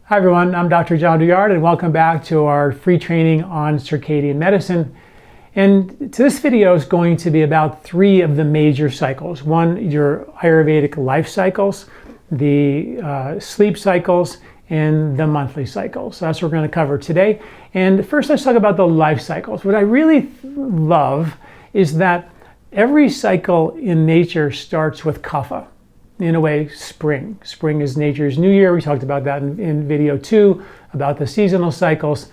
Hi everyone, I'm Dr. John Douillard and welcome back to our free training on circadian medicine. And this video is going to be about three of the major cycles. One, your Ayurvedic life cycles, the sleep cycles, and the monthly cycles. So that's what we're going to cover today. And first, let's talk about the life cycles. What I really love is that every cycle in nature starts with kapha. In a way, spring. Spring is nature's new year. We talked about that in video 2 about the seasonal cycles.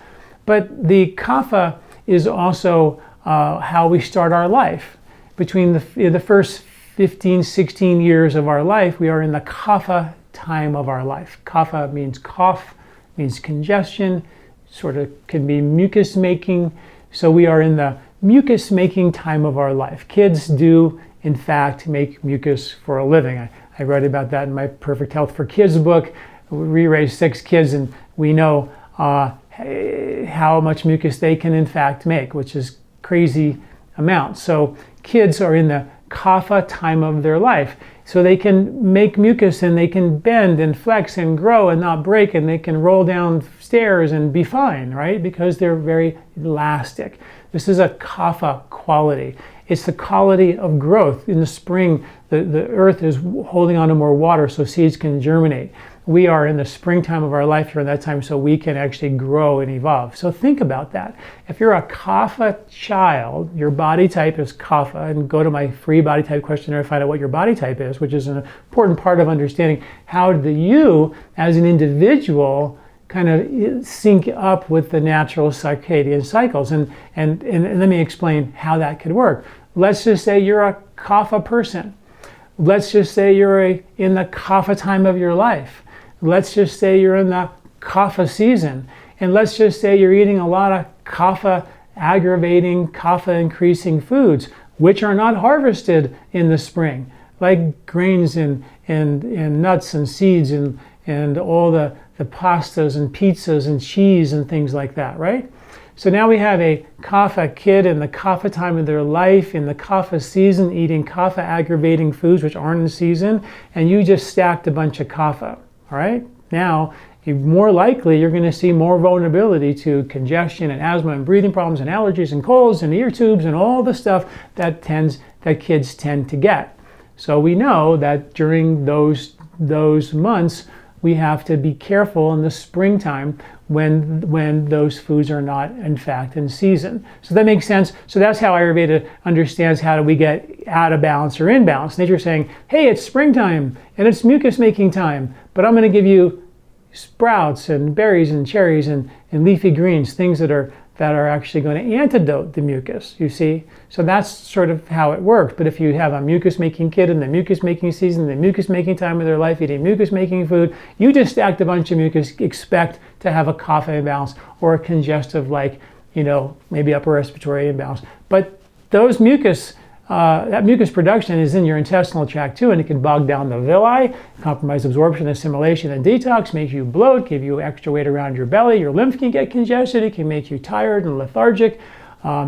But the kapha is also how we start our life. Between the first 15, 16 years of our life, we are in the kapha time of our life. Kapha means cough, means congestion, sort of can be mucus making. So we are in the mucus making time of our life. Kids do, in fact, make mucus for a living. I wrote about that in my Perfect Health for Kids book. We raised 6 kids and we know how much mucus they can in fact make, which is crazy amounts. So kids are in the kapha time of their life. So they can make mucus and they can bend and flex and grow and not break, and they can roll down stairs and be fine, right? Because they're very elastic. This is a kapha quality. It's the quality of growth. In the spring, the earth is holding on to more water so seeds can germinate. We are in the springtime of our life here in that time so we can actually grow and evolve. So think about that. If you're a kapha child, your body type is kapha, and go to my free body type questionnaire to find out what your body type is, which is an important part of understanding how you as an individual kind of sync up with the natural circadian cycles. And let me explain how that could work. Let's just say you're a kapha person. Let's just say you're in the kapha time of your life. Let's just say you're in the kapha season. And let's just say you're eating a lot of kapha aggravating, kapha increasing foods, which are not harvested in the spring, like grains and nuts and seeds and all the pastas and pizzas and cheese and things like that, right? So now we have a kapha kid in the kapha time of their life, in the kapha season, eating kapha aggravating foods which aren't in season, and you just stacked a bunch of kapha, all right? Now, more likely you're going to see more vulnerability to congestion and asthma and breathing problems and allergies and colds and ear tubes and all the stuff that kids tend to get. So we know that during those months, we have to be careful in the springtime when those foods are not, in fact, in season. So that makes sense. So that's how Ayurveda understands how do we get out of balance or in balance. Nature's saying, hey, it's springtime and it's mucus making time, but I'm going to give you sprouts and berries and cherries and leafy greens, things that are actually going to antidote the mucus, you see? So that's sort of how it works. But if you have a mucus-making kid in the mucus-making season, the mucus-making time of their life, eating mucus-making food, you just stacked a bunch of mucus, expect to have a kapha imbalance or a congestive, like, maybe upper respiratory imbalance. But those that mucus production is in your intestinal tract too, and it can bog down the villi, compromise absorption, assimilation, and detox, make you bloat, give you extra weight around your belly, your lymph can get congested, it can make you tired and lethargic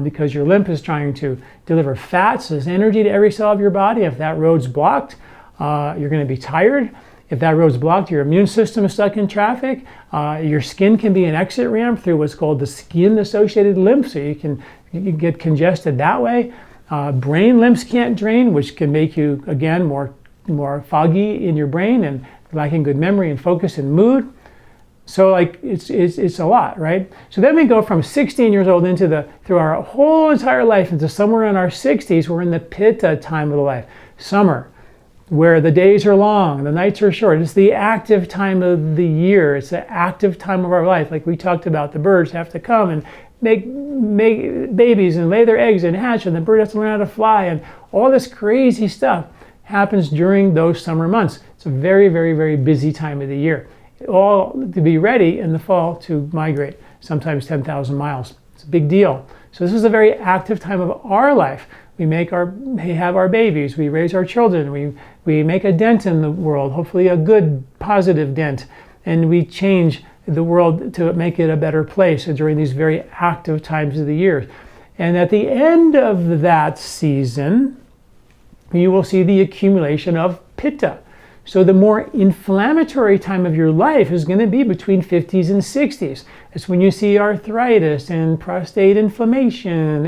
because your lymph is trying to deliver fats as energy to every cell of your body. If that road's blocked, you're going to be tired. If that road's blocked, your immune system is stuck in traffic. Your skin can be an exit ramp through what's called the skin-associated lymph, so you can get congested that way. Brain lymphs can't drain, which can make you, again, more foggy in your brain and lacking good memory and focus and mood. So it's a lot, right? So then we go from 16 years old through our whole entire life into somewhere in our 60s, we're in the pitta time of the life, summer, where the days are long, the nights are short. It's the active time of the year. It's the active time of our life. Like we talked about, the birds have to come and make babies and lay their eggs and hatch, and the bird has to learn how to fly, and all this crazy stuff happens during those summer months. It's a very, very, very busy time of the year. All to be ready in the fall to migrate, sometimes 10,000 miles. It's a big deal. So this is a very active time of our life. We have our babies, we raise our children, we make a dent in the world, hopefully a good, positive dent, and we change the world to make it a better place during these very active times of the year. And at the end of that season, you will see the accumulation of pitta. So the more inflammatory time of your life is going to be between 50s and 60s. It's when you see arthritis and prostate inflammation,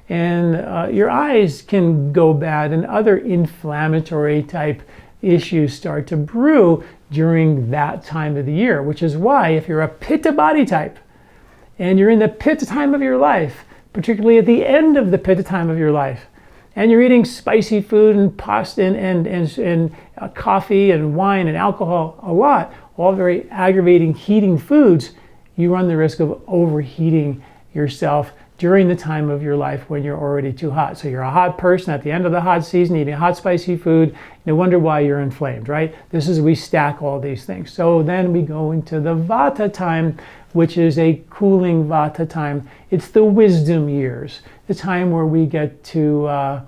and your eyes can go bad, and other inflammatory type issues start to brew during that time of the year, which is why if you're a Pitta body type and you're in the Pitta time of your life, particularly at the end of the Pitta time of your life, and you're eating spicy food and pasta and coffee and wine and alcohol a lot, all very aggravating, heating foods, you run the risk of overheating yourself during the time of your life when you're already too hot. So you're a hot person at the end of the hot season, eating hot, spicy food. No wonder why you're inflamed, right? This is, we stack all these things. So then we go into the Vata time, which is a cooling Vata time. It's the wisdom years, the time where we get to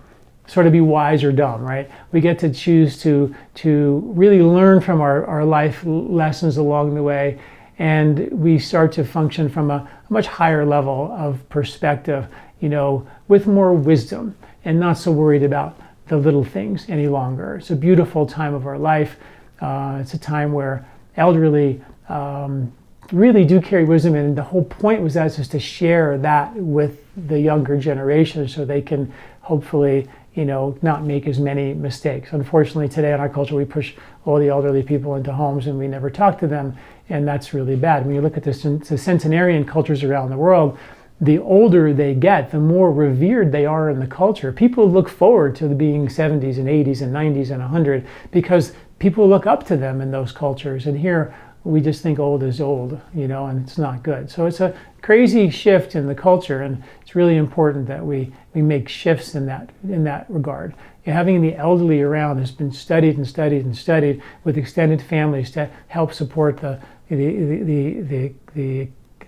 sort of be wise or dumb, right? We get to choose to really learn from our life lessons along the way, and we start to function from a much higher level of perspective, you know, with more wisdom and not so worried about the little things any longer. It's a beautiful time of our life. It's a time where elderly really do carry wisdom, and the whole point was that just to share that with the younger generation so they can hopefully, you know, not make as many mistakes. Unfortunately, today in our culture, we push all the elderly people into homes and we never talk to them, and that's really bad. When you look at the centenarian cultures around the world, the older they get, the more revered they are in the culture. People look forward to being 70s and 80s and 90s and 100 because people look up to them in those cultures. And here, we just think old is old, you know, and it's not good. So it's a crazy shift in the culture, and it's really important that we make shifts in that regard. And having the elderly around has been studied and studied and studied with extended families to help support the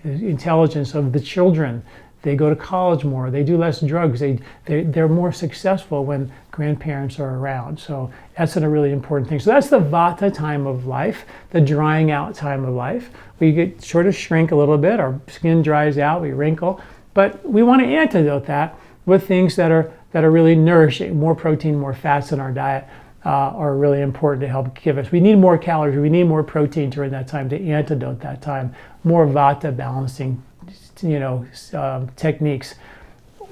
intelligence of the children. They go to college more, they do less drugs, they're more successful when grandparents are around. So that's a really important thing. So that's the Vata time of life, the drying out time of life. We get sort of shrink a little bit, our skin dries out, we wrinkle, but we want to antidote that with things that are really nourishing. More protein, more fats in our diet are really important to help give us. We need more calories, we need more protein during that time to antidote that time, more Vata balancing, you know, techniques,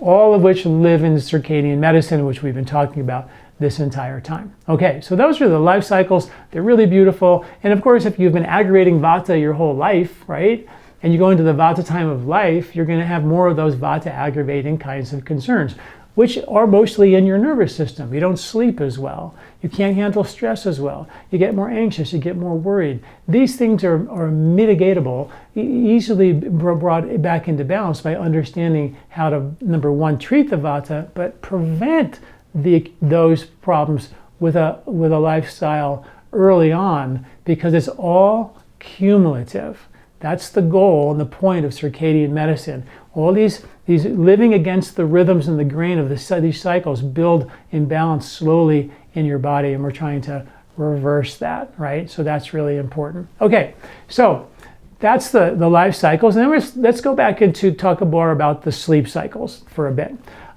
all of which live in circadian medicine, which we've been talking about this entire time. Okay, so those are the life cycles. They're really beautiful. And of course, if you've been aggravating Vata your whole life, right, and you go into the Vata time of life, you're going to have more of those Vata aggravating kinds of concerns, which are mostly in your nervous system. You don't sleep as well. You can't handle stress as well. You get more anxious, you get more worried. These things are mitigatable, easily brought back into balance by understanding how to, number one, treat the Vata, but prevent those problems with a lifestyle early on, because it's all cumulative. That's the goal and the point of circadian medicine. All these living against the rhythms and the grain of these cycles build imbalance slowly in your body, and we're trying to reverse that, right? So that's really important. Okay, so that's the life cycles. And then let's go back into talk more about the sleep cycles for a bit.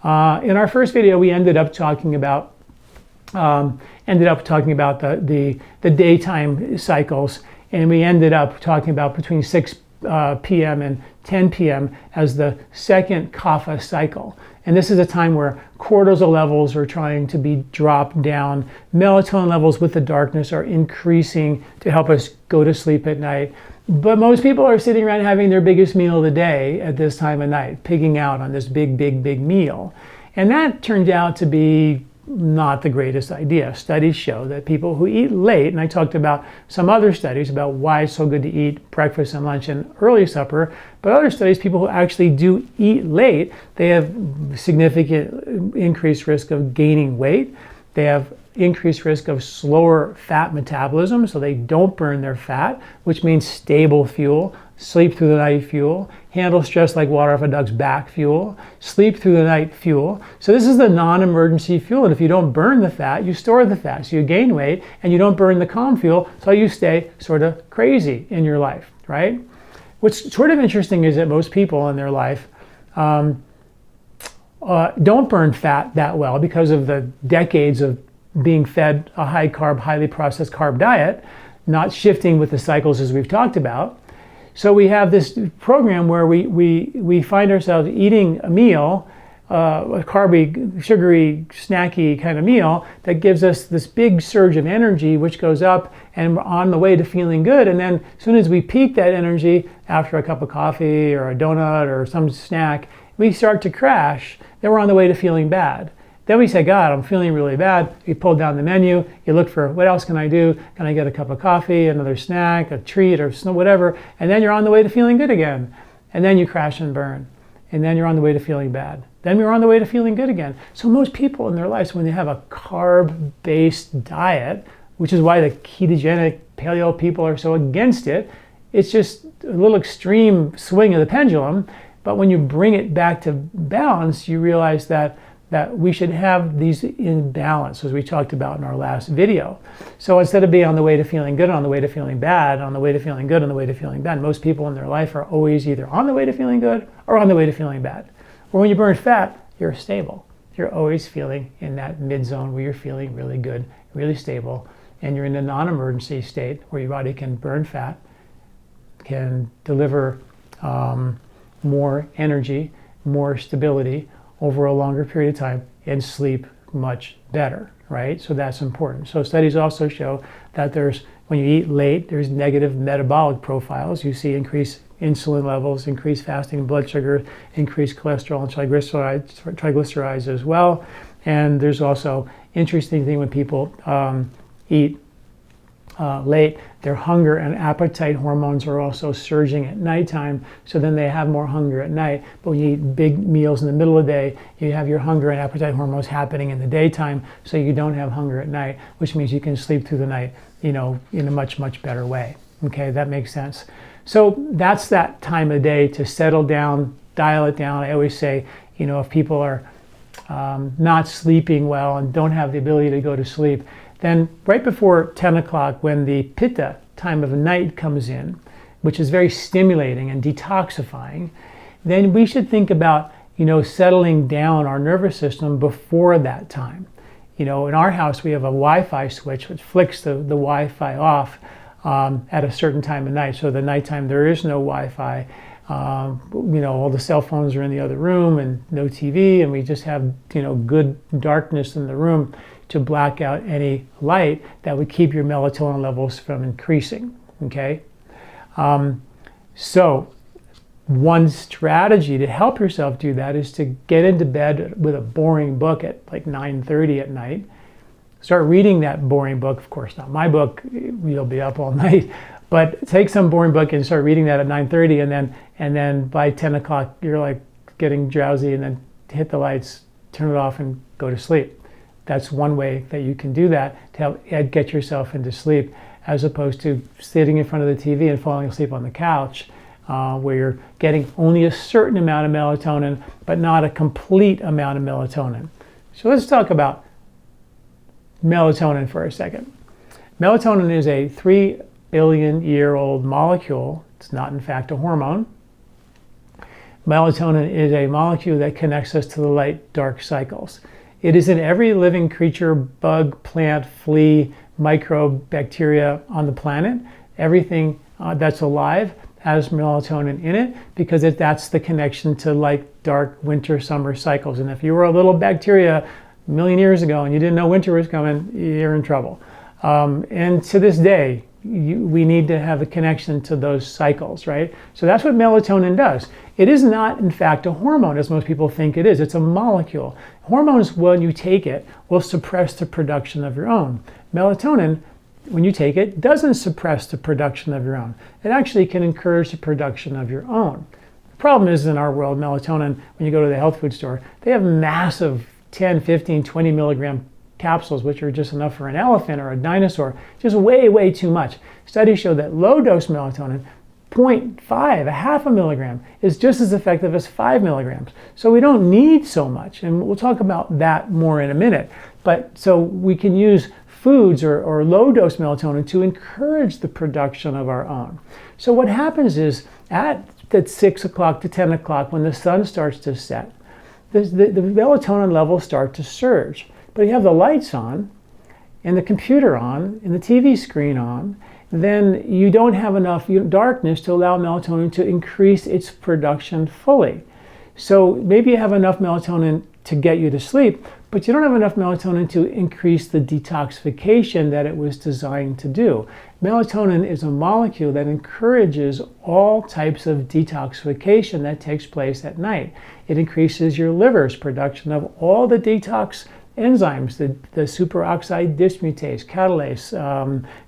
In our first video, we ended up talking about the daytime cycles, and we ended up talking about between 6 p.m. and 10 p.m. as the second kapha cycle. And this is a time where cortisol levels are trying to be dropped down. Melatonin levels with the darkness are increasing to help us go to sleep at night. But most people are sitting around having their biggest meal of the day at this time of night, pigging out on this big meal. And that turned out to be not the greatest idea. Studies show that people who eat late, and I talked about some other studies about why it's so good to eat breakfast and lunch and early supper, but other studies, people who actually do eat late, they have significant increased risk of gaining weight. They have increased risk of slower fat metabolism, so they don't burn their fat, which means stable fuel, sleep through the night fuel, handle stress like water off a duck's back fuel, sleep through the night fuel. So this is the non-emergency fuel, and if you don't burn the fat, you store the fat, so you gain weight, and you don't burn the calm fuel, so you stay sort of crazy in your life, right? What's sort of interesting is that most people in their life don't burn fat that well because of the decades of being fed a high carb, highly processed carb diet, not shifting with the cycles as we've talked about. So we have this program where we find ourselves eating a meal, a carby, sugary, snacky kind of meal that gives us this big surge of energy, which goes up and we're on the way to feeling good. And then as soon as we peak that energy after a cup of coffee or a donut or some snack, we start to crash. Then we're on the way to feeling bad. Then we say, God, I'm feeling really bad. You pull down the menu, you look for what else can I do? Can I get a cup of coffee, another snack, a treat, or whatever? And then you're on the way to feeling good again. And then you crash and burn. And then you're on the way to feeling bad. Then you're on the way to feeling good again. So most people in their lives, when they have a carb-based diet, which is why the ketogenic paleo people are so against it, it's just a little extreme swing of the pendulum. But when you bring it back to balance, you realize that we should have these in balance, as we talked about in our last video. So instead of being on the way to feeling good, on the way to feeling bad, on the way to feeling good, on the way to feeling bad, most people in their life are always either on the way to feeling good or on the way to feeling bad. Or when you burn fat, you're stable. You're always feeling in that mid-zone where you're feeling really good, really stable, and you're in a non-emergency state where your body can burn fat, can deliver more energy, more stability over a longer period of time, and sleep much better, right? So that's important. So studies also show that when you eat late, there's negative metabolic profiles. You see increased insulin levels, increased fasting blood sugar, increased cholesterol and triglycerides as well. And there's also interesting thing when people eat late, their hunger and appetite hormones are also surging at nighttime, so then they have more hunger at night. But when you eat big meals in the middle of the day, you have your hunger and appetite hormones happening in the daytime, so you don't have hunger at night, which means you can sleep through the night, in a much, much better way. Okay, that makes sense. So that's that time of day to settle down, dial it down. I always say, if people are not sleeping well and don't have the ability to go to sleep, then right before 10 o'clock, when the pitta time of night comes in, which is very stimulating and detoxifying, then we should think about, settling down our nervous system before that time. In our house, we have a Wi-Fi switch which flicks the Wi-Fi off at a certain time of night. So the nighttime, there is no Wi-Fi. All the cell phones are in the other room and no TV, and we just have, good darkness in the room to black out any light that would keep your melatonin levels from increasing, okay? So one strategy to help yourself do that is to get into bed with a boring book at like 9:30 at night. Start reading that boring book. Of course, not my book, you'll be up all night, but take some boring book and start reading that at 9:30, and then by 10 o'clock, you're like getting drowsy, and then hit the lights, turn it off, and go to sleep. That's one way that you can do that to help get yourself into sleep, as opposed to sitting in front of the TV and falling asleep on the couch, where you're getting only a certain amount of melatonin, but not a complete amount of melatonin. So let's talk about melatonin for a second. Melatonin is a 3 billion-year-old molecule. It's not, in fact, a hormone. Melatonin is a molecule that connects us to the light-dark cycles. It is in every living creature, bug, plant, flea, microbe, bacteria on the planet. Everything that's alive has melatonin in it because that's the connection to light, dark, winter, summer cycles. And if you were a little bacteria a million years ago and you didn't know winter was coming, you're in trouble. And to this day, we need to have a connection to those cycles, right? So that's what melatonin does. It is not, in fact, a hormone, as most people think it is. It's a molecule. Hormones, when you take it, will suppress the production of your own. Melatonin, when you take it, doesn't suppress the production of your own. It actually can encourage the production of your own. The problem is, in our world, melatonin, when you go to the health food store, they have massive 10, 15, 20 milligram capsules, which are just enough for an elephant or a dinosaur, just way, way too much. Studies show that low-dose melatonin, 0.5, a half a milligram, is just as effective as 5 milligrams. So we don't need so much, and we'll talk about that more in a minute. But so we can use foods or low-dose melatonin to encourage the production of our own. So what happens is at 6 o'clock to 10 o'clock, when the sun starts to set, the melatonin levels start to surge. But you have the lights on, and the computer on and the TV screen on, then you don't have enough darkness to allow melatonin to increase its production fully. So maybe you have enough melatonin to get you to sleep, but you don't have enough melatonin to increase the detoxification that it was designed to do. Melatonin is a molecule that encourages all types of detoxification that takes place at night. It increases your liver's production of all the detox enzymes, the superoxide dismutase, catalase,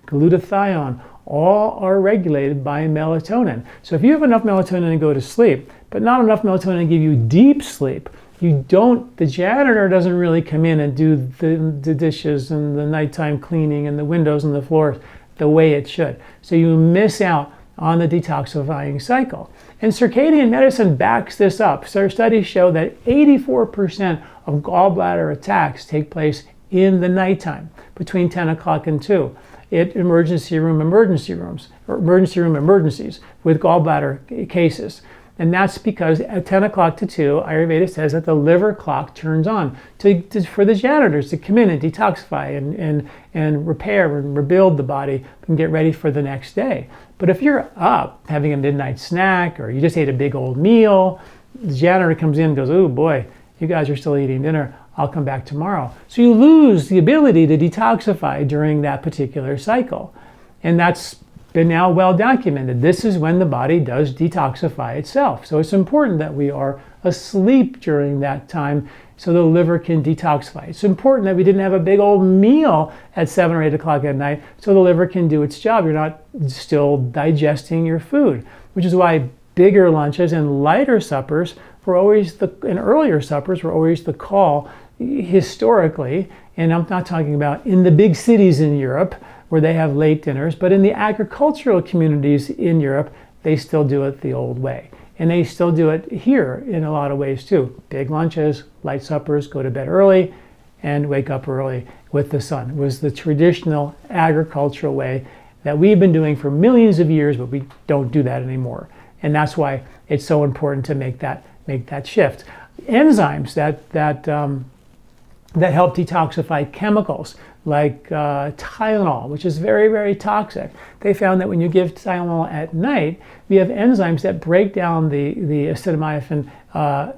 glutathione, all are regulated by melatonin. So if you have enough melatonin to go to sleep, but not enough melatonin to give you deep sleep, the janitor doesn't really come in and do the dishes and the nighttime cleaning and the windows and the floors the way it should. So you miss out on the detoxifying cycle. And circadian medicine backs this up. So studies show that 84% of gallbladder attacks take place in the nighttime, between 10 o'clock and 2. Emergencies with gallbladder cases. And that's because at 10 o'clock to 2, Ayurveda says that the liver clock turns on for the janitors to come in and detoxify and repair and rebuild the body and get ready for the next day. But if you're up having a midnight snack or you just ate a big old meal, the janitor comes in and goes, "Oh boy, you guys are still eating dinner. I'll come back tomorrow." So you lose the ability to detoxify during that particular cycle. And that's been now well documented. This is when the body does detoxify itself. So it's important that we are asleep during that time so the liver can detoxify. It's important that we didn't have a big old meal at 7 or 8 o'clock at night so the liver can do its job. You're not still digesting your food, which is why bigger lunches and lighter suppers were always and earlier suppers were always the call historically. And I'm not talking about in the big cities in Europe where they have late dinners, but in the agricultural communities in Europe, they still do it the old way. And they still do it here in a lot of ways too. Big lunches, light suppers, go to bed early, and wake up early with the sun. It was the traditional agricultural way that we've been doing for millions of years, but we don't do that anymore. And that's why it's so important to make that shift. Enzymes that help detoxify chemicals like Tylenol, which is very, very toxic. They found that when you give Tylenol at night, we have enzymes that break down the acetaminophen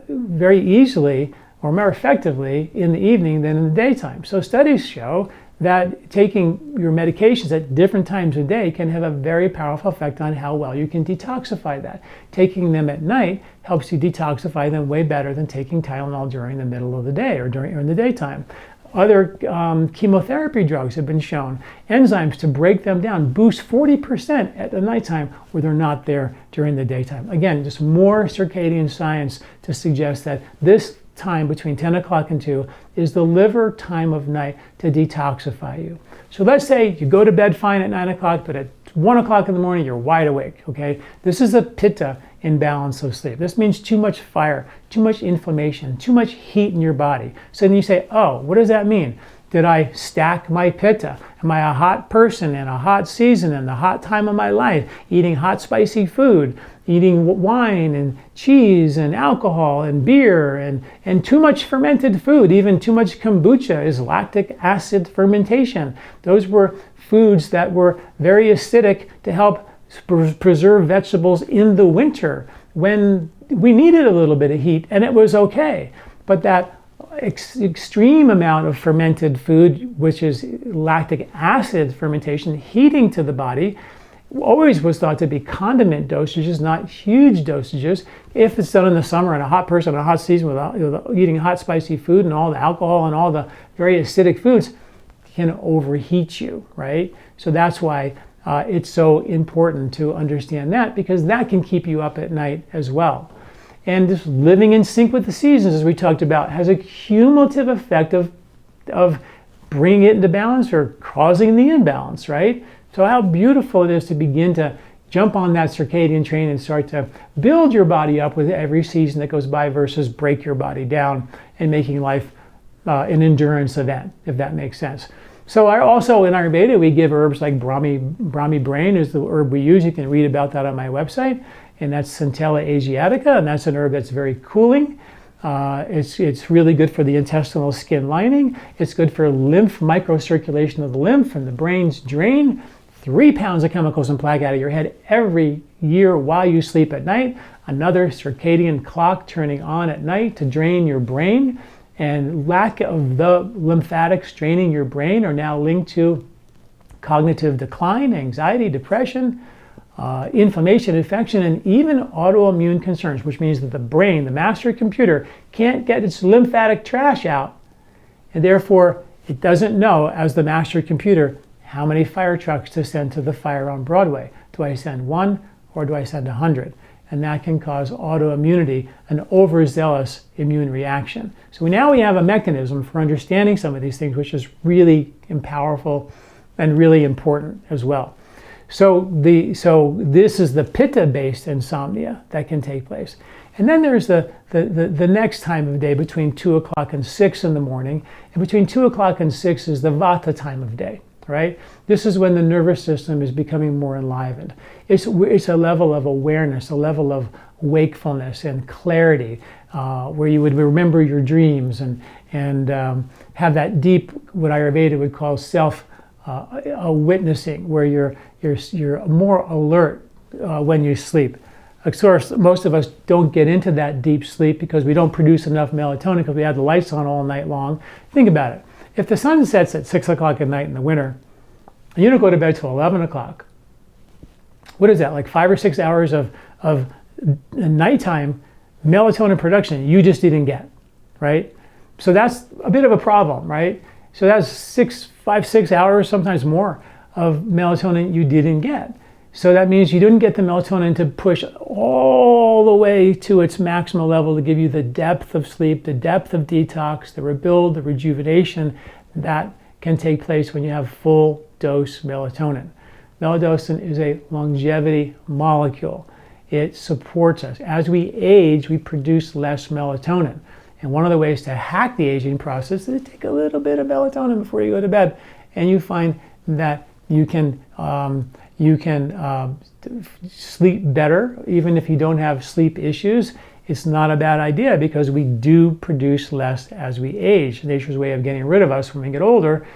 very easily or more effectively in the evening than in the daytime. So studies show that taking your medications at different times of day can have a very powerful effect on how well you can detoxify that. Taking them at night helps you detoxify them way better than taking Tylenol during the middle of the day or in the daytime. Other chemotherapy drugs have been shown, enzymes to break them down, boost 40% at the nighttime where they're not there during the daytime. Again, just more circadian science to suggest that this time between 10 o'clock and 2 is the liver time of night to detoxify you. So let's say you go to bed fine at 9 o'clock, but at 1 o'clock in the morning, you're wide awake, okay? This is a pitta imbalance of sleep. This means too much fire, too much inflammation, too much heat in your body. So then you say, oh, what does that mean? Did I stack my pitta? Am I a hot person in a hot season in the hot time of my life, eating hot spicy food, eating wine and cheese and alcohol and beer and too much fermented food? Even too much kombucha is lactic acid fermentation. Those were foods that were very acidic to help preserve vegetables in the winter when we needed a little bit of heat, and it was okay. But that extreme amount of fermented food, which is lactic acid fermentation, heating to the body, always was thought to be condiment dosages, not huge dosages. If it's done in the summer and a hot person in a hot season with eating hot spicy food and all the alcohol and all the very acidic foods can overheat you, right? So that's why it's so important to understand that, because that can keep you up at night as well. And just living in sync with the seasons, as we talked about, has a cumulative effect of bringing it into balance or causing the imbalance, right? So how beautiful it is to begin to jump on that circadian train and start to build your body up with every season that goes by versus break your body down and making life an endurance event, if that makes sense. So I also, in Ayurveda, we give herbs like Brahmi brain is the herb we use. You can read about that on my website. And that's Centella asiatica, and that's an herb that's very cooling. It's really good for the intestinal skin lining. It's good for lymph microcirculation of the lymph and the brain's drain. 3 pounds of chemicals and plaque out of your head every year while you sleep at night. Another circadian clock turning on at night to drain your brain. And lack of the lymphatics draining your brain are now linked to cognitive decline, anxiety, depression, inflammation, infection, and even autoimmune concerns, which means that the brain, the master computer, can't get its lymphatic trash out, and therefore it doesn't know, as the master computer, how many fire trucks to send to the fire on Broadway. Do I send 1 or do I send 100? And that can cause autoimmunity, an overzealous immune reaction. So now we have a mechanism for understanding some of these things, which is really powerful and really important as well. So this is the pitta-based insomnia that can take place. And then there's the next time of day between 2 o'clock and 6 in the morning. And between 2 o'clock and 6 is the vata time of day, right? This is when the nervous system is becoming more enlivened. It's a level of awareness, a level of wakefulness and clarity, where you would remember your dreams and have that deep, what Ayurveda would call witnessing, where you're more alert when you sleep. Of course, most of us don't get into that deep sleep because we don't produce enough melatonin because we have the lights on all night long. Think about it. If the sun sets at 6 o'clock at night in the winter, and you don't go to bed till 11 o'clock, what is that, like 5 or 6 hours of nighttime melatonin production you just didn't get, right? So that's a bit of a problem, right? So that's 5, 6 hours, sometimes more, of melatonin you didn't get. So that means you didn't get the melatonin to push all the way to its maximal level to give you the depth of sleep, the depth of detox, the rebuild, the rejuvenation that can take place when you have full dose melatonin. Melatonin is a longevity molecule. It supports us. As we age, we produce less melatonin. And one of the ways to hack the aging process is to take a little bit of melatonin before you go to bed. And you find that you can sleep better, even if you don't have sleep issues. It's not a bad idea because we do produce less as we age. Nature's way of getting rid of us when we get older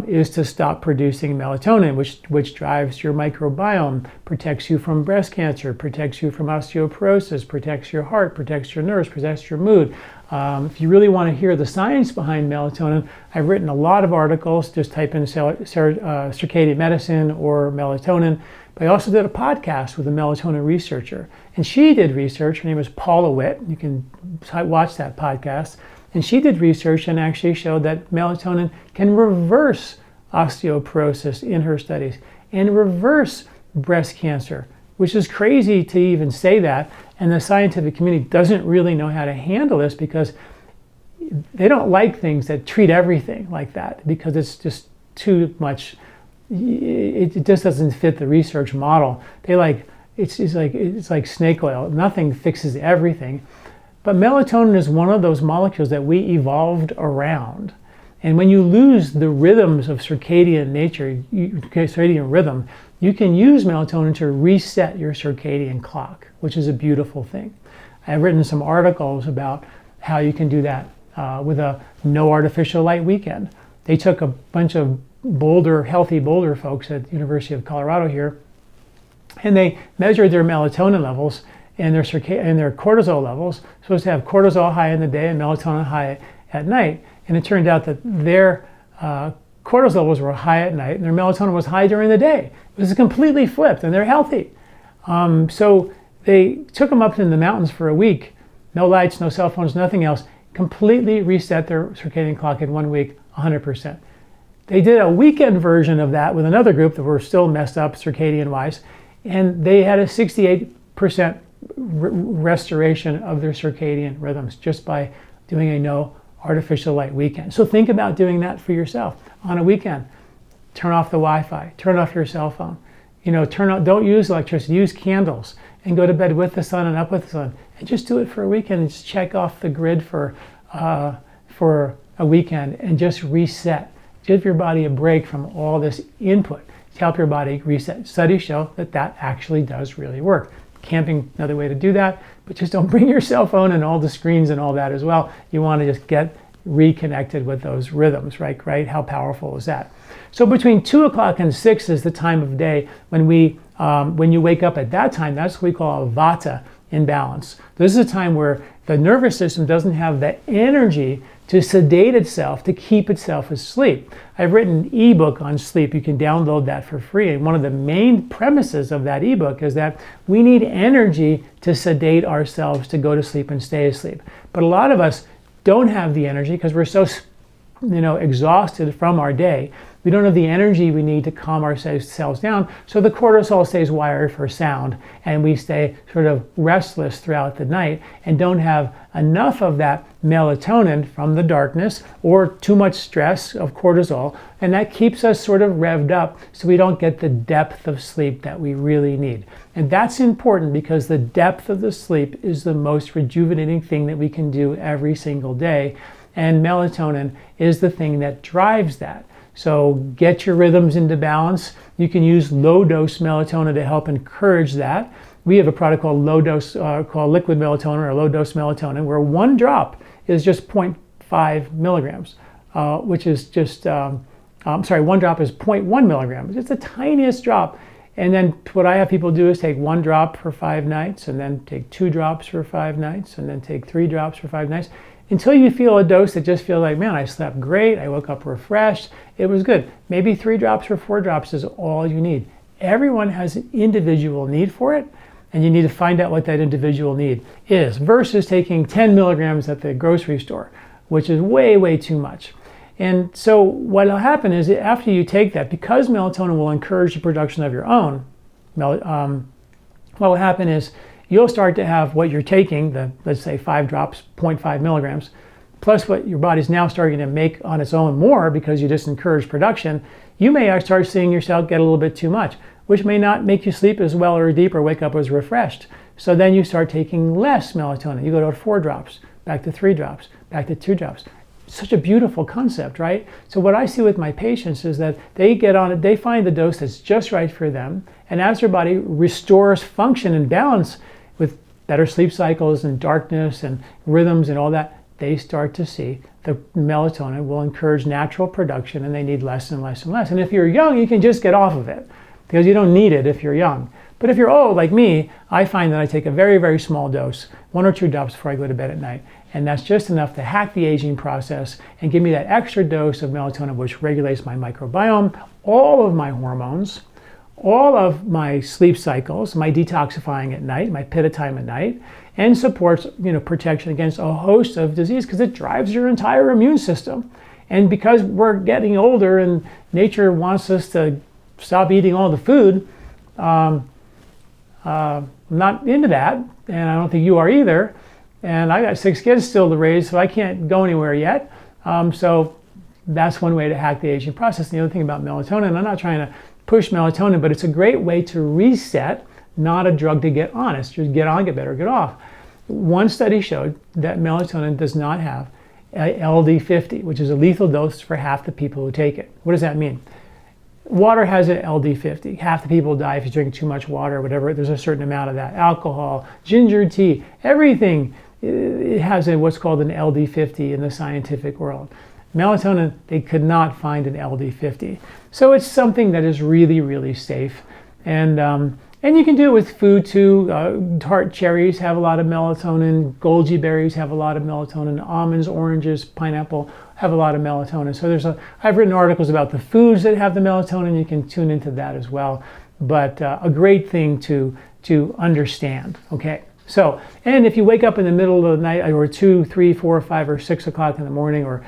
is to stop producing melatonin, which drives your microbiome, protects you from breast cancer, protects you from osteoporosis, protects your heart, protects your nerves, protects your mood. If you really want to hear the science behind melatonin, I've written a lot of articles. Just type in circadian medicine or melatonin. But I also did a podcast with a melatonin researcher. And she did research. Her name is Paula Witt. You can watch that podcast. And she did research and actually showed that melatonin can reverse osteoporosis in her studies and reverse breast cancer, which is crazy to even say that. And the scientific community doesn't really know how to handle this because they don't like things that treat everything like that because it's just too much. It just doesn't fit the research model. It's like snake oil. Nothing fixes everything. But melatonin is one of those molecules that we evolved around. And when you lose the rhythms of circadian nature, circadian rhythm, you can use melatonin to reset your circadian clock, which is a beautiful thing. I've written some articles about how you can do that with a no artificial light weekend. They took a bunch of healthy Boulder folks at the University of Colorado here, and they measured their melatonin levels and their cortisol levels. Supposed to have cortisol high in the day and melatonin high at night. And it turned out that their cortisol levels were high at night and their melatonin was high during the day. It was completely flipped and they're healthy. So they took them up in the mountains for a week. No lights, no cell phones, nothing else. Completely reset their circadian clock in 1 week, 100%. They did a weekend version of that with another group that were still messed up circadian-wise. And they had a 68% restoration of their circadian rhythms just by doing a no artificial light weekend. So think about doing that for yourself on a weekend. Turn off the Wi-Fi, turn off your cell phone. Don't use electricity, use candles and go to bed with the sun and up with the sun. And just do it for a weekend and just check off the grid for a weekend and just reset. Give your body a break from all this input to help your body reset. Studies show that actually does really work. Camping, another way to do that, but just don't bring your cell phone and all the screens and all that as well. You want to just get reconnected with those rhythms, right? How powerful is that? So between 2 o'clock and 6 is the time of day when you wake up at that time. That's what we call a vata imbalance. This is a time where the nervous system doesn't have the energy to sedate itself, to keep itself asleep. I've written an ebook on sleep. You can download that for free. And one of the main premises of that ebook is that we need energy to sedate ourselves to go to sleep and stay asleep. But a lot of us don't have the energy because we're so exhausted from our day. We don't have the energy we need to calm ourselves down, so the cortisol stays wired for sound, and we stay sort of restless throughout the night and don't have enough of that melatonin from the darkness or too much stress of cortisol, and that keeps us sort of revved up so we don't get the depth of sleep that we really need. And that's important because the depth of the sleep is the most rejuvenating thing that we can do every single day, and melatonin is the thing that drives that. So get your rhythms into balance. You can use low-dose melatonin to help encourage that. We have a product called called liquid melatonin or low-dose melatonin, where 1 drop is just 0.5 milligrams, which is just, 1 drop is 0.1 milligrams. It's the tiniest drop. And then what I have people do is take 1 drop for 5 nights, and then take 2 drops for 5 nights, and then take 3 drops for 5 nights, until you feel a dose that just feels like, man, I slept great, I woke up refreshed, it was good. Maybe 3 drops or 4 drops is all you need. Everyone has an individual need for it, and you need to find out what that individual need is, versus taking 10 milligrams at the grocery store, which is way, way too much. And so what will happen is after you take that, because melatonin will encourage the production of your own, what will happen is you'll start to have what you're taking, let's say 5 drops, 0.5 milligrams, plus what your body's now starting to make on its own more because you just encourage production. You may start seeing yourself get a little bit too much, which may not make you sleep as well or deep or wake up as refreshed. So then you start taking less melatonin. You go to 4 drops, back to 3 drops, back to 2 drops. Such a beautiful concept, right? So what I see with my patients is that they get on it, they find the dose that's just right for them, and as their body restores function and balance with better sleep cycles and darkness and rhythms and all that, they start to see the melatonin will encourage natural production, and they need less and less and less. And if you're young, you can just get off of it because you don't need it if you're young. But if you're old, like me, I find that I take a very, very small dose, 1 or 2 drops before I go to bed at night. And that's just enough to hack the aging process and give me that extra dose of melatonin, which regulates my microbiome, all of my hormones, all of my sleep cycles, my detoxifying at night, my pitta time at night, and supports protection against a host of disease because it drives your entire immune system. And because we're getting older and nature wants us to stop eating all the food, I'm not into that, and I don't think you are either. And I got 6 kids still to raise, so I can't go anywhere yet. So that's one way to hack the aging process. And the other thing about melatonin, I'm not trying to push melatonin, but it's a great way to reset, not a drug to get on. It's just get on, get better, get off. One study showed that melatonin does not have a LD50, which is a lethal dose for half the people who take it. What does that mean? Water has an LD50. Half the people die if you drink too much water or whatever. There's a certain amount of that. Alcohol, ginger tea, everything, it has what's called an LD50 in the scientific world. Melatonin, they could not find an LD50. So it's something that is really, really safe. And you can do it with food too. Tart cherries have a lot of melatonin. Goji berries have a lot of melatonin. Almonds, oranges, pineapple have a lot of melatonin. So I've written articles about the foods that have the melatonin. You can tune into that as well. But a great thing to understand, okay? So, and if you wake up in the middle of the night, or 2, 3, 4, 5, or 6 o'clock in the morning, or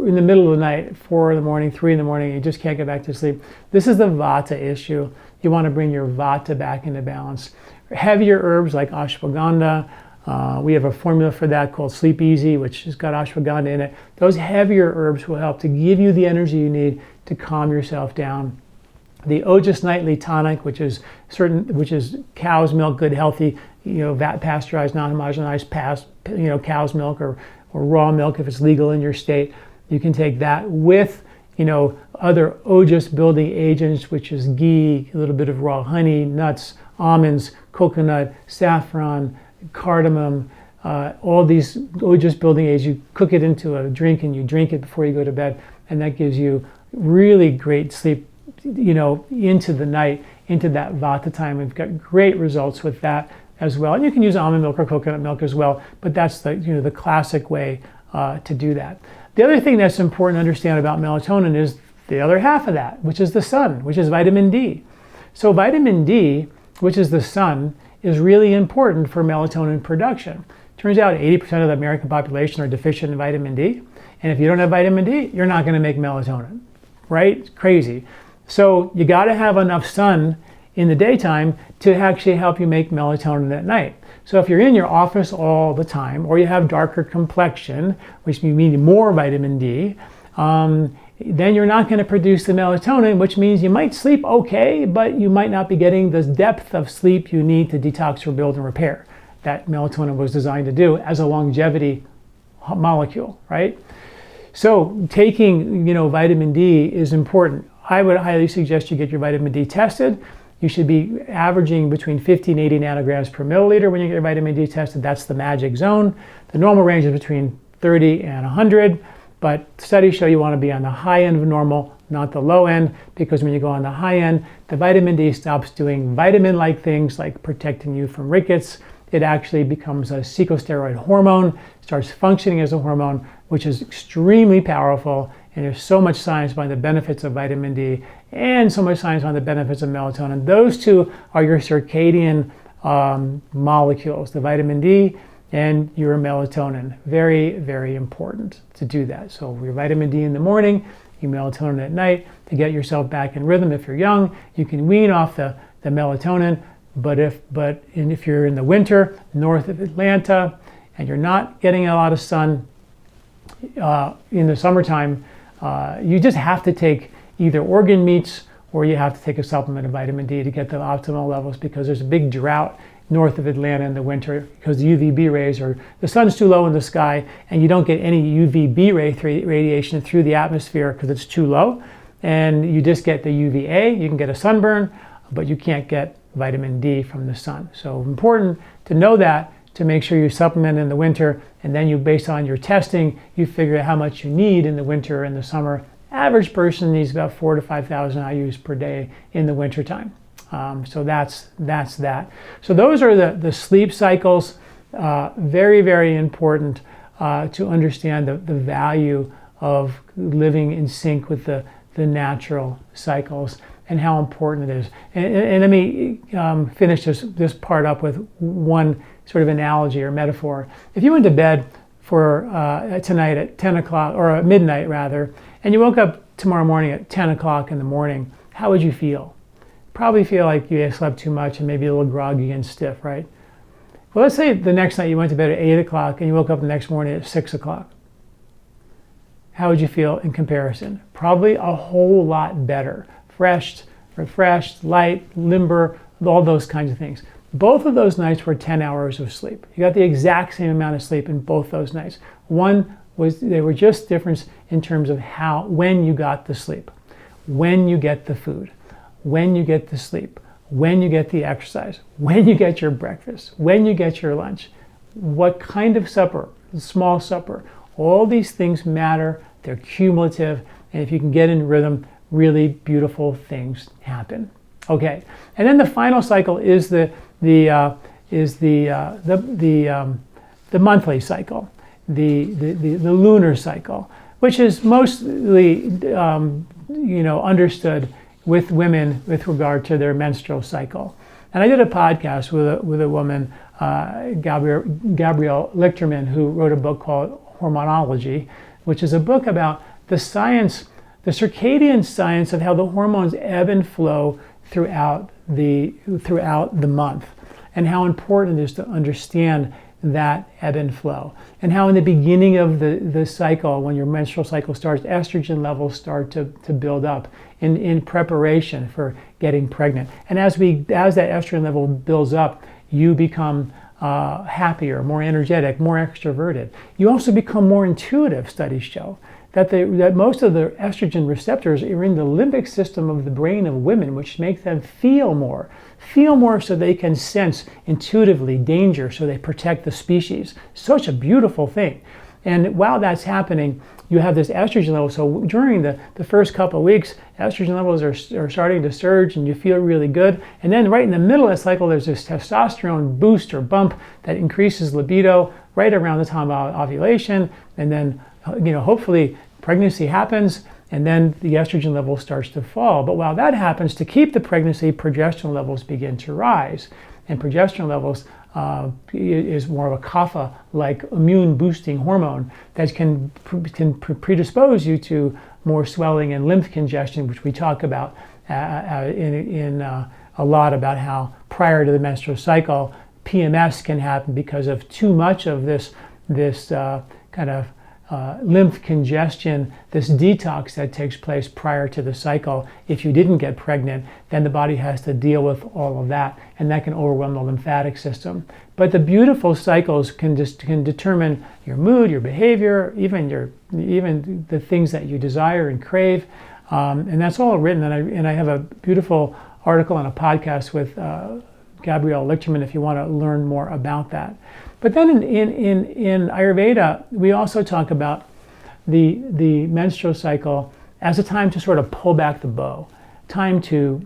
in the middle of the night, 4 in the morning, 3 in the morning, you just can't get back to sleep, this is the vata issue. You want to bring your vata back into balance. Heavier herbs like ashwagandha, we have a formula for that called Sleep Easy, which has got ashwagandha in it. Those heavier herbs will help to give you the energy you need to calm yourself down. The Ojas Nightly Tonic, which is cow's milk, good, healthy, pasteurized, non-homogenized, cow's milk or raw milk if it's legal in your state. You can take that with, other Ojas building agents, which is ghee, a little bit of raw honey, nuts, almonds, coconut, saffron, cardamom, all these just building aids. You cook it into a drink and you drink it before you go to bed, and that gives you really great sleep, into the night, into that vata time. We've got great results with that as well. And you can use almond milk or coconut milk as well, but that's the classic way to do that. The other thing that's important to understand about melatonin is the other half of that, which is the sun, which is vitamin D. So vitamin D, which is the sun, is really important for melatonin production. Turns out 80% of the American population are deficient in vitamin D. And if you don't have vitamin D, you're not going to make melatonin, right? It's crazy. So you got to have enough sun in the daytime to actually help you make melatonin at night. So if you're in your office all the time, or you have darker complexion, which means more vitamin D, then you're not going to produce the melatonin, which means you might sleep okay, but you might not be getting the depth of sleep you need to detox, rebuild, and repair that melatonin was designed to do as a longevity molecule, right? So taking, vitamin D is important. I would highly suggest you get your vitamin D tested. You should be averaging between 50 and 80 nanograms per milliliter when you get your vitamin D tested. That's the magic zone. The normal range is between 30 and 100, but studies show you want to be on the high end of normal, not the low end, because when you go on the high end, the vitamin D stops doing vitamin-like things like protecting you from rickets. It actually becomes a corticosteroid hormone, starts functioning as a hormone, which is extremely powerful. And there's so much science behind the benefits of vitamin D and so much science behind the benefits of melatonin. Those two are your circadian molecules, the vitamin D and your melatonin. Very, very important to do that. So your vitamin D in the morning, your melatonin at night to get yourself back in rhythm. If you're young, you can wean off the melatonin. But if you're in the winter, north of Atlanta, and you're not getting a lot of sun in the summertime, you just have to take either organ meats or you have to take a supplement of vitamin D to get the optimal levels, because there's a big drought north of Atlanta in the winter because the UVB rays the sun's too low in the sky and you don't get any UVB radiation through the atmosphere because it's too low, and you just get the UVA. You can get a sunburn, but you can't get vitamin D from the sun. So important to know that, to make sure you supplement in the winter, and then you, based on your testing, you figure out how much you need in the winter and the summer. Average person needs about 4,000 to 5,000 IUs per day in the winter time. So that's that. So those are the sleep cycles. Very, very important to understand the value of living in sync with the natural cycles and how important it is. And let me finish this part up with one sort of analogy or metaphor. If you went to bed for tonight at 10 o'clock, or midnight rather, and you woke up tomorrow morning at 10 o'clock in the morning, how would you feel? Probably feel like you slept too much and maybe a little groggy and stiff, right? Well, let's say the next night you went to bed at 8 o'clock and you woke up the next morning at 6 o'clock. How would you feel in comparison? Probably a whole lot better. Fresh, refreshed, light, limber, all those kinds of things. Both of those nights were 10 hours of sleep. You got the exact same amount of sleep in both those nights. They were just difference in terms of when you got the sleep, when you get the food, when you get the sleep, when you get the exercise, when you get your breakfast, when you get your lunch, what kind of supper, small supper. All these things matter. They're cumulative, and if you can get in rhythm, really beautiful things happen. Okay, and then the final cycle is the monthly cycle, the lunar cycle, which is mostly understood with women with regard to their menstrual cycle. And I did a podcast with a woman, Gabrielle Lichterman, who wrote a book called Hormonology, which is a book about the science, the circadian science of how the hormones ebb and flow throughout the month, and how important it is to understand that ebb and flow, and how in the beginning of the cycle, when your menstrual cycle starts, estrogen levels start to build up in preparation for getting pregnant. And as that estrogen level builds up, you become happier, more energetic, more extroverted. You also become more intuitive, studies show. that most of the estrogen receptors are in the limbic system of the brain of women, which makes them feel more so they can sense intuitively danger, so they protect the species. Such a beautiful thing. And while that's happening, you have this estrogen level. So during the first couple of weeks, estrogen levels are starting to surge and you feel really good. And then right in the middle of the cycle, there's this testosterone boost or bump that increases libido right around the time of ovulation. And then, hopefully pregnancy happens and then the estrogen level starts to fall. But while that happens, to keep the pregnancy, progesterone levels begin to rise. And progesterone levels is more of a kapha-like immune boosting hormone that can predispose you to more swelling and lymph congestion, which we talk about in a lot about how prior to the menstrual cycle, PMS can happen because of too much of this kind of lymph congestion, this detox that takes place prior to the cycle. If you didn't get pregnant, then the body has to deal with all of that, and that can overwhelm the lymphatic system. But the beautiful cycles can determine your mood, your behavior, even the things that you desire and crave, and that's all written. And I have a beautiful article and a podcast with Gabrielle Lichterman if you want to learn more about that. But then in Ayurveda, we also talk about the menstrual cycle as a time to sort of pull back the bow, time to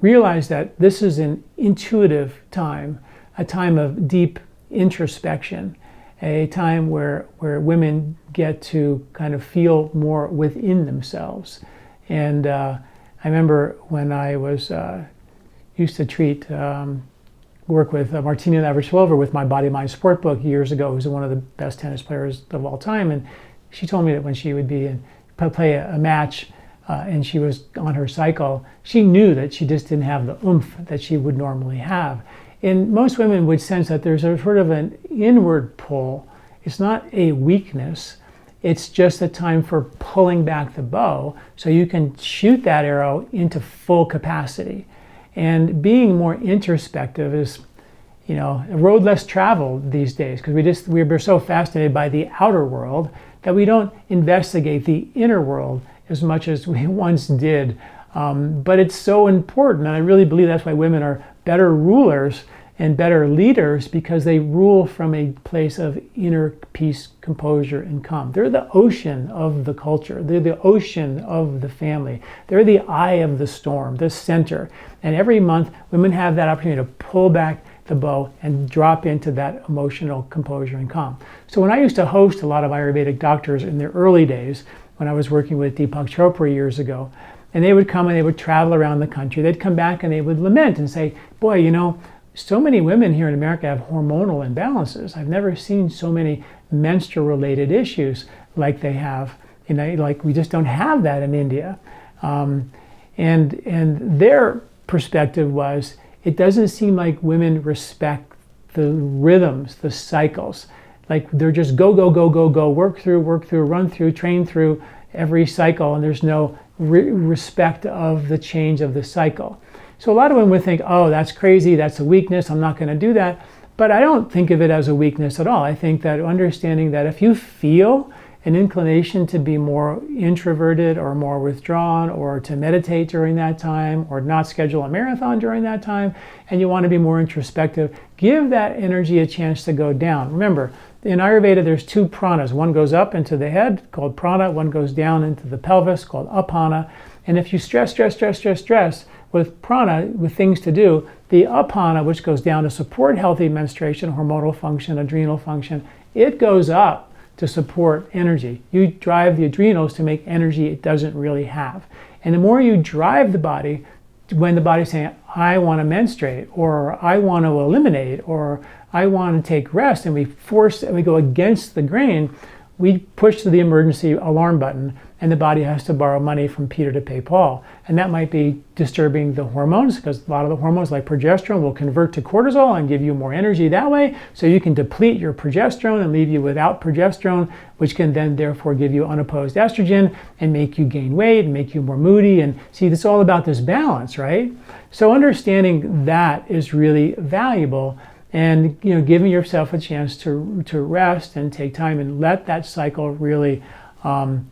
realize that this is an intuitive time, a time of deep introspection, a time where women get to kind of feel more within themselves. And I remember when I was used to work with Martina Navratilova with my Body Mind Sport book years ago, who's one of the best tennis players of all time. And she told me that when she would play a match and she was on her cycle, she knew that she just didn't have the oomph that she would normally have. And most women would sense that there's a sort of an inward pull. It's not a weakness. It's just a time for pulling back the bow so you can shoot that arrow into full capacity. And being more introspective is, a road less traveled these days, because we're so fascinated by the outer world that we don't investigate the inner world as much as we once did. But it's so important, and I really believe that's why women are better rulers and better leaders, because they rule from a place of inner peace, composure, and calm. They're the ocean of the culture. They're the ocean of the family. They're the eye of the storm, the center. And every month, women have that opportunity to pull back the bow and drop into that emotional composure and calm. So when I used to host a lot of Ayurvedic doctors in the early days, when I was working with Deepak Chopra years ago, and they would come and they would travel around the country, they'd come back and they would lament and say, boy, so many women here in America have hormonal imbalances. I've never seen so many menstrual-related issues like they have. Like we just don't have that in India. And their perspective was, it doesn't seem like women respect the rhythms, the cycles. Like they're just go, work through, run through, train through every cycle, and there's no respect of the change of the cycle. So a lot of women would think, oh, that's crazy, that's a weakness, I'm not going to do that. But I don't think of it as a weakness at all. I think that understanding that if you feel an inclination to be more introverted or more withdrawn, or to meditate during that time, or not schedule a marathon during that time, and you want to be more introspective, give that energy a chance to go down. Remember, in Ayurveda, there's two pranas. One goes up into the head, called prana. One goes down into the pelvis, called apana. And if you stress with prana, with things to do, the apana, which goes down to support healthy menstruation, hormonal function, adrenal function, it goes up to support energy. You drive the adrenals to make energy it doesn't really have. And the more you drive the body, when the body's saying, I want to menstruate, or I want to eliminate, or I want to take rest, and we go against the grain, we push to the emergency alarm button, and the body has to borrow money from Peter to pay Paul. And that might be disturbing the hormones, because a lot of the hormones like progesterone will convert to cortisol and give you more energy that way. So you can deplete your progesterone and leave you without progesterone, which can then therefore give you unopposed estrogen and make you gain weight and make you more moody. And see, it's all about this balance, right? So understanding that is really valuable. And giving yourself a chance to rest and take time and let that cycle really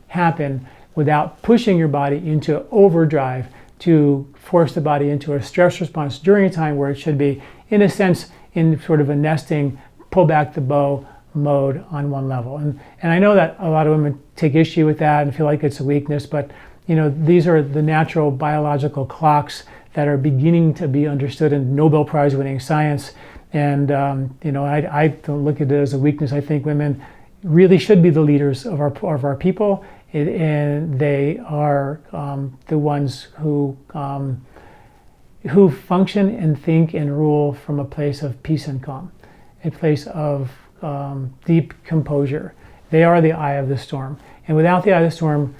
happen without pushing your body into overdrive to force the body into a stress response during a time where it should be, in a sense, in sort of a nesting, pull back the bow mode on one level. And I know that a lot of women take issue with that and feel like it's a weakness, but these are the natural biological clocks that are beginning to be understood in Nobel Prize winning science. And I don't look at it as a weakness. I think women really should be the leaders of our people, and they are the ones who function and think and rule from a place of peace and calm, a place of deep composure. They are the eye of the storm, and without the eye of the storm,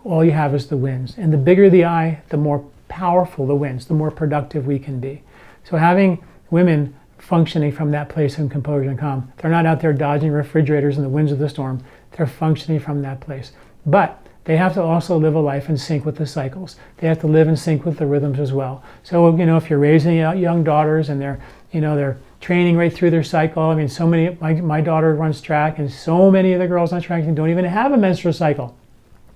all you have is the winds. And the bigger the eye, the more powerful the winds, the more productive we can be. So having women functioning from that place of composure and calm, they're not out there dodging refrigerators in the winds of the storm. They're functioning from that place. But they have to also live a life in sync with the cycles. They have to live in sync with the rhythms as well. So, if you're raising young daughters and they're training right through their cycle. I mean, so many, my daughter runs track, and so many of the girls on track don't even have a menstrual cycle,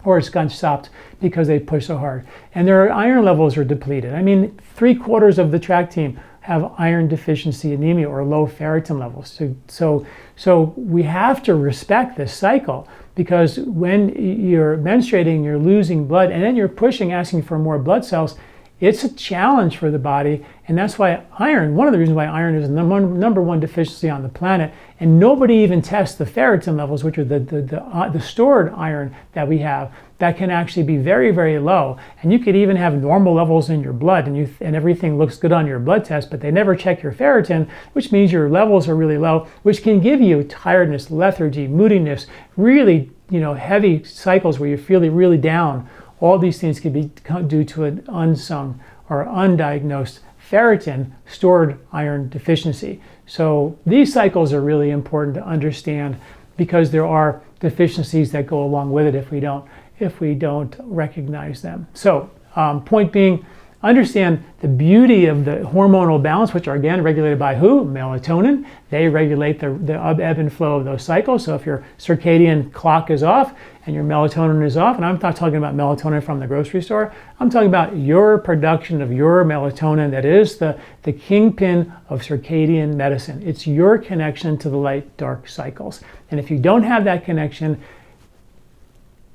or it's gotten stopped because they push so hard. And their iron levels are depleted. I mean, 3/4 of the track team have iron deficiency anemia or low ferritin levels. So we have to respect this cycle, because when you're menstruating, you're losing blood, and then you're pushing, asking for more blood cells. It's a challenge for the body, and that's why iron, one of the reasons why iron is the number one deficiency on the planet, and nobody even tests the ferritin levels, which are the stored iron that we have, that can actually be very, very low. And you could even have normal levels in your blood, and everything looks good on your blood test, but they never check your ferritin, which means your levels are really low, which can give you tiredness, lethargy, moodiness, really, heavy cycles where you feel really down. All these things could be due to an unsung or undiagnosed ferritin, stored iron deficiency. So these cycles are really important to understand, because there are deficiencies that go along with it if we don't recognize them. So point being, understand the beauty of the hormonal balance, which are again regulated by who? Melatonin. They regulate the ebb and flow of those cycles. So if your circadian clock is off and your melatonin is off, and I'm not talking about melatonin from the grocery store, I'm talking about your production of your melatonin that is the kingpin of circadian medicine. It's your connection to the light-dark cycles. And if you don't have that connection,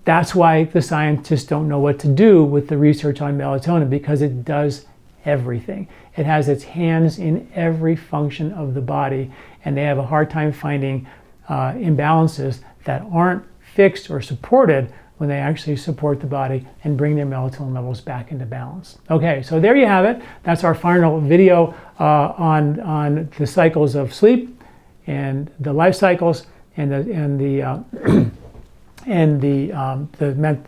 that's why the scientists don't know what to do with the research on melatonin, because it does everything. It has its hands in every function of the body, and they have a hard time finding imbalances that aren't fixed or supported when they actually support the body and bring their melatonin levels back into balance. Okay, so there you have it. That's our final video on the cycles of sleep and the life cycles and the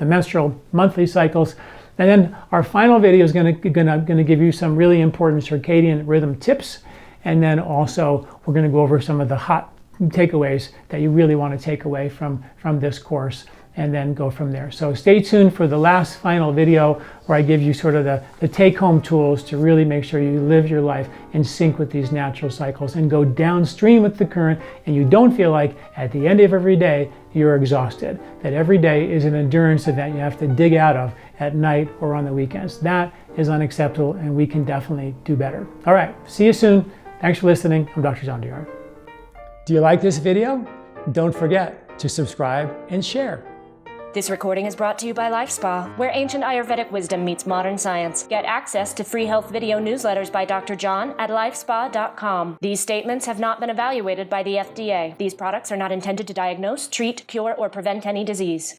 menstrual monthly cycles. And then our final video is going to give you some really important circadian rhythm tips. And then also we're going to go over some of the hot takeaways that you really want to take away from this course, and then go from there. So stay tuned for the last final video, where I give you sort of the take-home tools to really make sure you live your life in sync with these natural cycles and go downstream with the current, and you don't feel like at the end of every day you're exhausted, that every day is an endurance event you have to dig out of at night or on the weekends. That is unacceptable, and we can definitely do better. All right, see you soon. Thanks for listening. I'm Dr. John Douillard. Do you like this video? Don't forget to subscribe and share. This recording is brought to you by LifeSpa, where ancient Ayurvedic wisdom meets modern science. Get access to free health video newsletters by Dr. John at lifespa.com. These statements have not been evaluated by the FDA. These products are not intended to diagnose, treat, cure, or prevent any disease.